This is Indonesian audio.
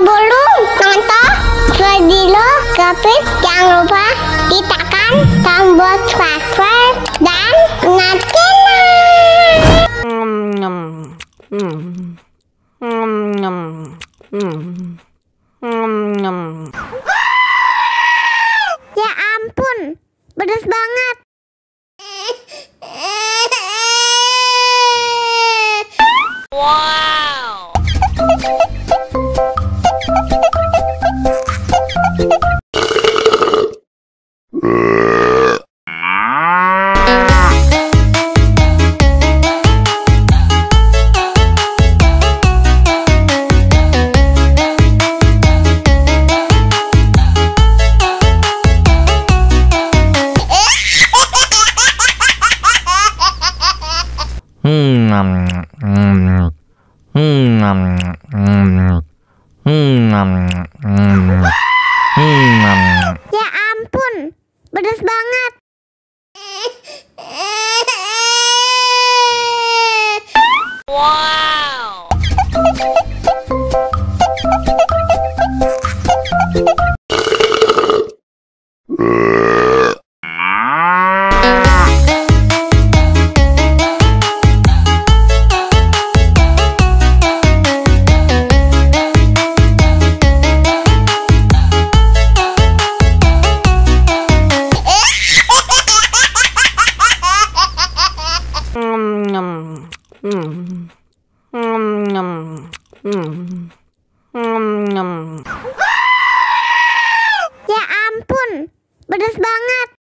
Sebelum nonton video Kepit, jangan lupa tekan tombol subscribe dan nyalakan. Ya ampun, pedas banget. Wow. Ya ampun, pedas banget. Wow. Ya ampun, pedas banget.